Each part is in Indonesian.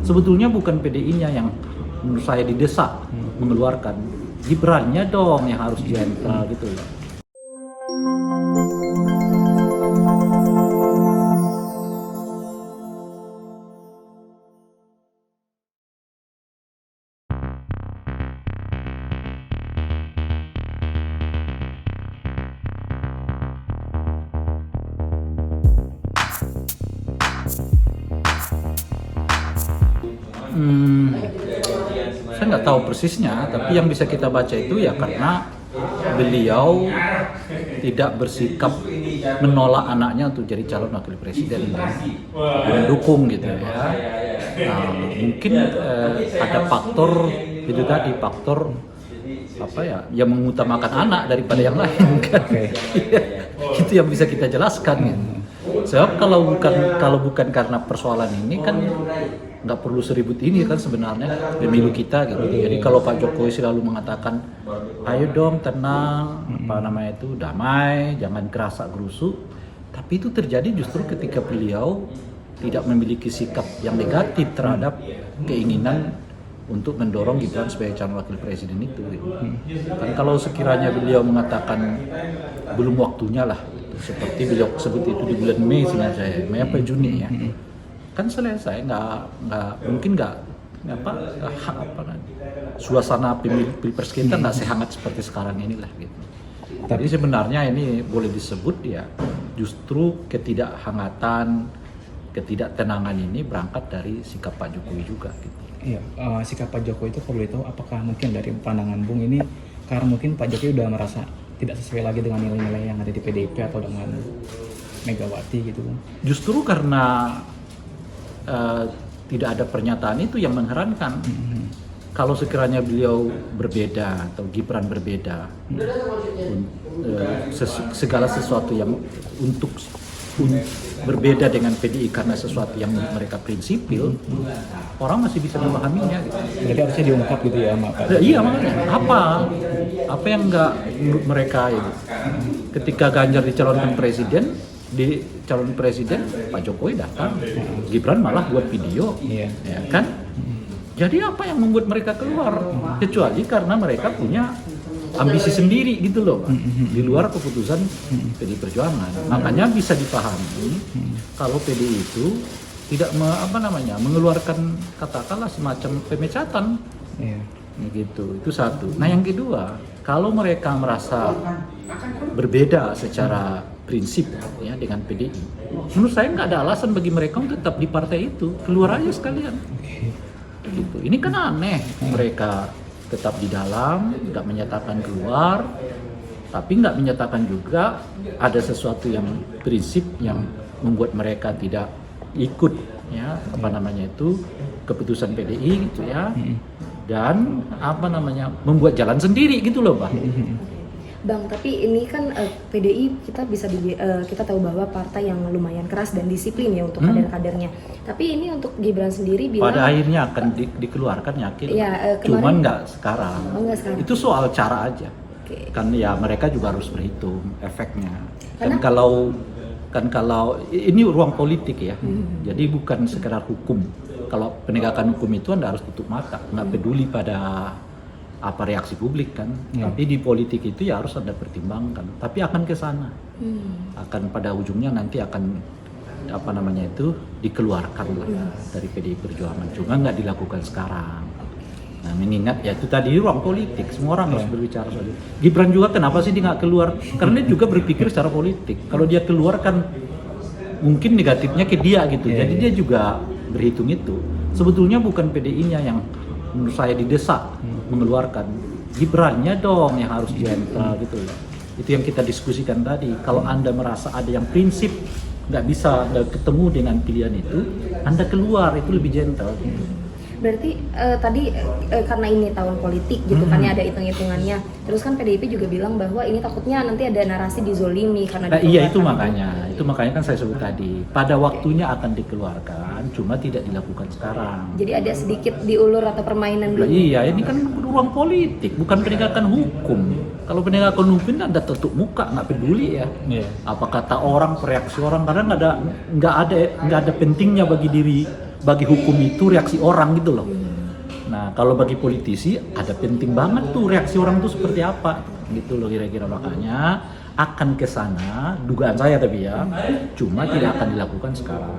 Sebetulnya bukan PDI-nya yang menurut saya didesak mengeluarkan, Gibran-nya dong yang harus gentle gitu loh. Saya nggak tahu persisnya, tapi yang bisa kita baca itu ya karena beliau tidak bersikap menolak anaknya untuk jadi calon wakil presiden dan mendukung gitu ya. Nah, mungkin ada faktor itu tadi, faktor apa ya, yang mengutamakan anak daripada yang lain kan. Itu yang bisa kita jelaskan gitu. Sebab kalau bukan karena persoalan ini kan nggak perlu seribut ini kan sebenarnya pemilu kita gitu. Jadi kalau Pak Jokowi selalu mengatakan ayo dong tenang, damai, jangan kerasa gerusuk, tapi itu terjadi justru ketika beliau tidak memiliki sikap yang negatif terhadap keinginan untuk mendorong Gibran sebagai calon wakil presiden itu gitu. Kan kalau sekiranya beliau mengatakan belum waktunya lah gitu, seperti beliau sebut itu di bulan Mei seingat saya, Mei apa Juni ya, kan selesai, suasana pilpres kita nggak sehangat seperti sekarang inilah gitu. Tapi sebenarnya ini boleh disebut ya justru ketidakhangatan, ketidaktenangan ini berangkat dari sikap Pak Jokowi juga gitu. Iya, sikap Pak Jokowi itu kalau itu apakah mungkin dari pandangan Bung ini karena mungkin Pak Jokowi udah merasa tidak sesuai lagi dengan nilai-nilai yang ada di PDIP atau dengan Megawati gitu Bung? Justru karena tidak ada pernyataan itu yang mengherankan. Kalau sekiranya beliau berbeda atau Gibran berbeda, segala sesuatu yang untuk berbeda dengan PDI karena sesuatu yang mereka prinsipil, orang masih bisa memahaminya gitu. Jadi harusnya diungkap gitu ya Pak? Iya makanya, apa yang enggak menurut mereka itu. Ketika Ganjar dicalonkan presiden, Pak Jokowi datang, Gibran malah buat video, ya kan? Jadi apa yang membuat mereka keluar? Kecuali karena mereka punya ambisi sendiri gitu loh, di luar keputusan PDI Perjuangan. Makanya bisa dipahami kalau PDI itu tidak mengeluarkan katakanlah semacam pemecatan, gitu. Itu satu. Nah yang kedua, kalau mereka merasa berbeda secara prinsip ya dengan PDI, menurut saya nggak ada alasan bagi mereka untuk tetap di partai itu, keluar aja sekalian. Gitu. Ini kan aneh, mereka tetap di dalam, nggak menyatakan keluar, tapi nggak menyatakan juga ada sesuatu yang prinsip yang membuat mereka tidak ikut ya keputusan PDI gitu ya, dan membuat jalan sendiri gitu loh Pak. Bang, tapi ini kan PDI kita tahu bahwa partai yang lumayan keras dan disiplin ya untuk kader-kadernya. Tapi ini untuk Gibran sendiri bilang pada akhirnya akan dikeluarkan yakin. Cuman nggak sekarang. Sekarang. Itu soal cara aja. Kan ya mereka juga harus berhitung efeknya. Kan kalau ini ruang politik ya. Jadi bukan sekedar hukum. Kalau penegakan hukum itu Anda harus tutup mata, nggak peduli pada apa reaksi publik kan, tapi di politik itu ya harus ada pertimbangkan, tapi akan ke sana, akan pada ujungnya nanti akan dikeluarkan lah dari PDI Perjuangan, cuma nggak dilakukan sekarang. Nah mengingat ya itu tadi ruang politik, semua orang harus berbicara soal itu. Gibran juga kenapa sih dia nggak keluar? Karena dia juga berpikir secara politik, kalau dia keluar kan mungkin negatifnya ke dia gitu, jadi dia juga berhitung itu. Sebetulnya bukan PDI-nya yang menurut saya didesak mengeluarkan, Gibran-nya dong yang harus gentle gitu loh. Itu yang kita diskusikan tadi. Kalau Anda merasa ada yang prinsip nggak ketemu dengan pilihan itu, Anda keluar, itu lebih gentle. Berarti tadi karena ini tahun politik gitu kan ya, ada hitung-hitungannya. Terus kan PDIP juga bilang bahwa ini takutnya nanti ada narasi dizolimi karena iya itu makanya kan saya sebut tadi, pada waktunya akan dikeluarkan, cuma tidak dilakukan sekarang. Jadi ada sedikit diulur atau permainan dulu. Iya, ini kan ruang politik, bukan penegakan hukum. Kalau penegakan hukum Anda tutup muka, nggak peduli ya. Apa kata orang, reaksi orang, karena nggak ada pentingnya bagi diri bagi hukum itu reaksi orang gitu loh. Nah kalau bagi politisi ada penting banget tuh reaksi orang tuh seperti apa gitu loh kira-kira, makanya akan ke sana dugaan saya tapi ya, cuma tidak akan dilakukan sekarang.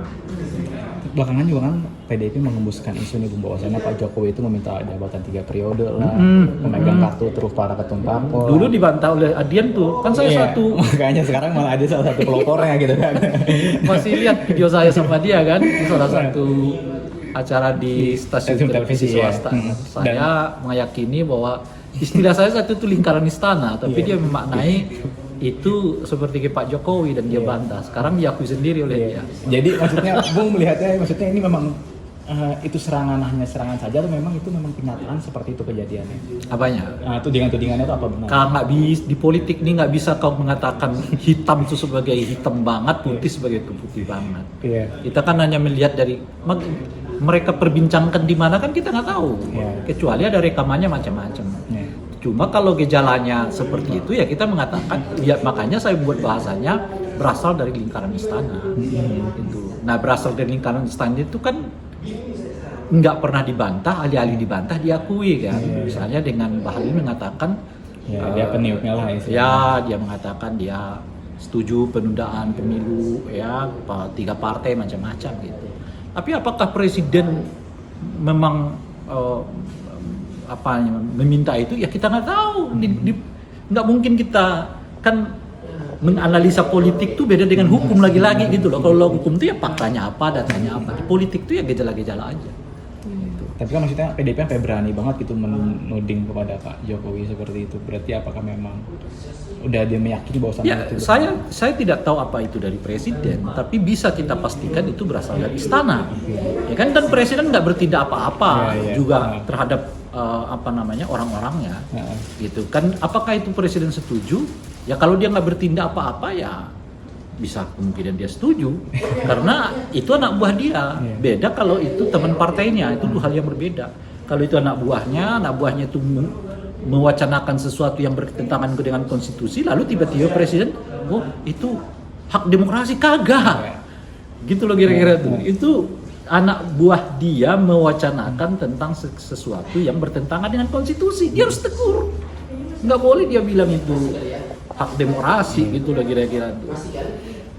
Belakangan juga kan PDIP mengembuskan isu nih bahwasannya Pak Jokowi itu meminta jabatan 3 periode lah, memegang kartu truf para ketum parpol. Dulu dibantah oleh Adian tuh, kan saya satu. Makanya sekarang malah ada salah satu pelopornya gitu kan. Masih lihat video saya sama dia kan di salah satu acara di stasiun televisi swasta. Saya meyakini bahwa istilah saya satu itu lingkaran istana, tapi dia memaknai itu seperti ke Pak Jokowi dan dia bantah. Sekarang diakui sendiri oleh dia. Jadi maksudnya Bung melihatnya, maksudnya ini memang itu serangan hanya serangan saja atau memang itu memang kenyataan seperti itu kejadiannya? Apanya? Tudingan-tudingannya itu apa benar? Kalau nggak bisa di politik ini nggak bisa kau mengatakan hitam itu sebagai hitam banget, putih sebagai putih banget. Iya. Kita kan hanya melihat dari mereka perbincangkan di mana kan kita nggak tahu. Kecuali ada rekamannya macam-macam. Cuma kalau gejalanya seperti itu ya kita mengatakan, ya makanya saya buat bahasanya berasal dari lingkaran istana. Gitu. Nah berasal dari lingkaran istana itu kan nggak pernah dibantah, alih-alih dibantah diakui kan. Misalnya dengan Bahlil mengatakan, dia peniupnya lah ya. Ya dia mengatakan dia setuju penundaan pemilu ya 3 partai macam-macam gitu. Tapi apakah presiden memang meminta itu ya kita nggak tahu. Nggak mungkin kita kan menganalisa politik tuh beda dengan hukum lagi-lagi gitu loh. Kalau hukum tuh ya faktanya apa, datanya apa. Di politik tuh ya gejala-gejala aja. Gitu. Tapi kan maksudnya PDIP sampai berani banget gitu menuding kepada Pak Jokowi seperti itu. Berarti apakah memang udah dia meyakini bahwa ya, itu saya tidak tahu apa itu dari presiden, tapi bisa kita pastikan itu berasal dari istana. Ya kan, dan presiden nggak bertindak apa-apa juga terhadap orang-orangnya. Gitu kan, apakah itu presiden setuju? Ya kalau dia nggak bertindak apa-apa ya bisa kemungkinan dia setuju karena itu anak buah dia. Beda kalau itu teman partainya, itu dua hal yang berbeda. Kalau itu anak buahnya itu mewacanakan sesuatu yang bertentangan dengan konstitusi, lalu tiba-tiba presiden, oh itu hak demokrasi, kagak. Gitu loh kira-kira tuh. Itu anak buah dia mewacanakan tentang sesuatu yang bertentangan dengan konstitusi, dia harus tegur. Nggak boleh dia bilang itu hak demokrasi, gitu loh kira-kira tuh.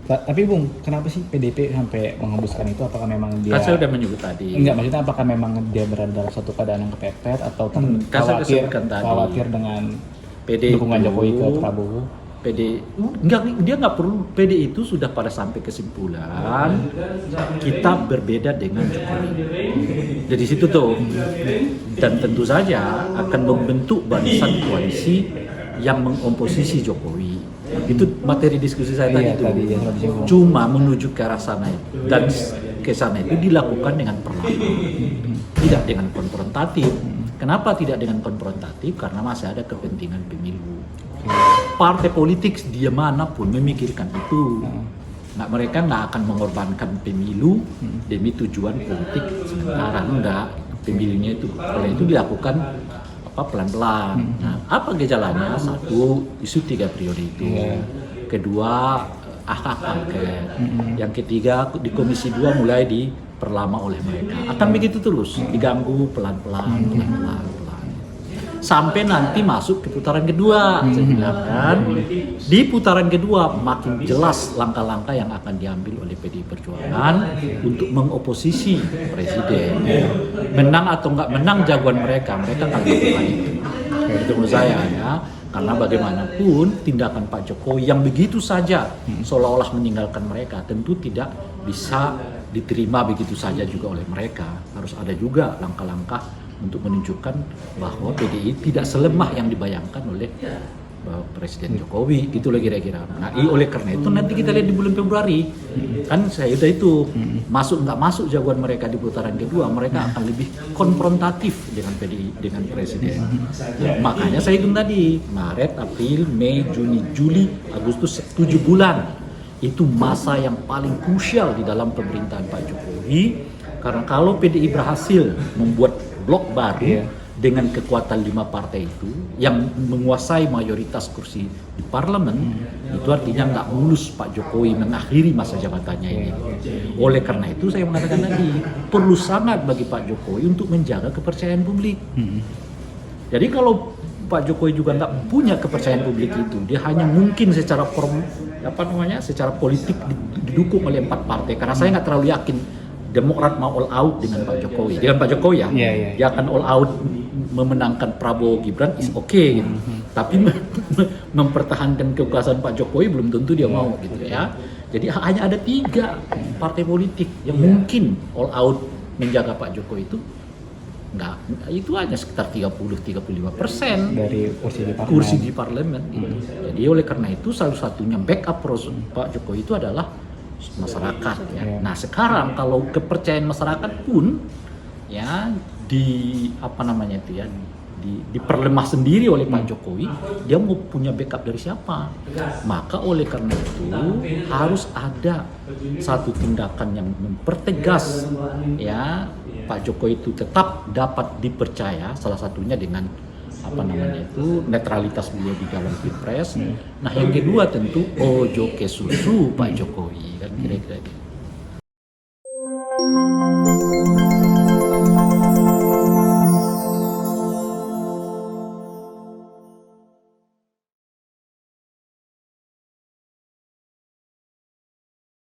Tapi Bung, kenapa sih PDIP sampai menghembuskan itu? Apakah memang dia... Kan saya udah menyebut tadi. Enggak, maksudnya apakah memang dia berada dalam satu keadaan yang kepepet atau khawatir dengan dukungan Jokowi ke Prabowo? Dia nggak perlu. PD itu sudah pada sampai kesimpulan kita berbeda dengan Jokowi. Jadi situ tuh, dan tentu saja akan membentuk barisan koalisi yang mengoposisi Jokowi. Itu materi diskusi saya tadi itu. Cuma menuju ke arah sana dan ke sana itu dilakukan dengan perlahan, tidak dengan konfrontatif. Kenapa tidak dengan konfrontatif? Karena masih ada kepentingan pemilu. Partai politik dia manapun memikirkan itu. Mereka nggak akan mengorbankan pemilu demi tujuan politik sementara. Enggak, pemilunya itu kalau itu dilakukan pelan-pelan. Nah, apa gejalanya? Satu, isu 3 periode itu. Kedua, hak angket. Yang ketiga, di Komisi 2 mulai diperlama oleh mereka. Akan begitu terus, diganggu pelan-pelan. Sampai nanti masuk ke putaran kedua, saya bilang kan. Di putaran kedua makin jelas langkah-langkah yang akan diambil oleh PDI Perjuangan untuk mengoposisi presiden. Menang atau nggak menang jagoan mereka akan lakukan itu. Itu menurut saya ya. Karena bagaimanapun tindakan Pak Jokowi yang begitu saja seolah-olah meninggalkan mereka tentu tidak bisa diterima begitu saja juga oleh mereka. Harus ada juga langkah-langkah untuk menunjukkan bahwa PDI tidak selemah yang dibayangkan oleh Presiden Jokowi, gitu loh kira-kira. Nah, oleh karena itu nanti kita lihat di bulan Februari, kan saya udah itu masuk nggak masuk jagoan mereka di putaran kedua, mereka akan lebih konfrontatif dengan PDI, dengan Presiden. Makanya saya hitung tadi, Maret, April, Mei, Juni, Juli, Agustus, 7 bulan. Itu masa yang paling krusial di dalam pemerintahan Pak Jokowi, karena kalau PDI berhasil membuat blok baru, dengan kekuatan 5 partai itu yang menguasai mayoritas kursi di parlemen, itu artinya nggak mulus Pak Jokowi mengakhiri masa jabatannya ini. Oleh karena itu saya mengatakan tadi, perlu sangat bagi Pak Jokowi untuk menjaga kepercayaan publik. Jadi kalau Pak Jokowi juga nggak punya kepercayaan publik itu, dia hanya mungkin secara secara politik didukung oleh 4 partai. Karena saya nggak terlalu yakin Demokrat mau all out dengan Pak Jokowi. Dengan Pak Jokowi ya, dia akan all out memenangkan Prabowo Gibran is okay gitu. Tapi mempertahankan kekuasaan Pak Jokowi belum tentu dia mau gitu ya. Jadi hanya ada 3 partai politik yang mungkin all out menjaga Pak Jokowi itu. Enggak, itu hanya sekitar 30-35% dari kursi di parlemen gitu. Jadi oleh karena itu salah satunya backup Pak Jokowi itu adalah masyarakat ya. Nah sekarang kalau kepercayaan masyarakat pun ya diperlemah sendiri oleh Pak Jokowi, dia mau punya backup dari siapa? Maka oleh karena itu harus ada satu tindakan yang mempertegas ya Pak Jokowi itu tetap dapat dipercaya, salah satunya dengan netralitas beliau di dalam Pilpres. Nah yang kedua tentu ojo ke susu Pak Jokowi kan kira-kira gitu.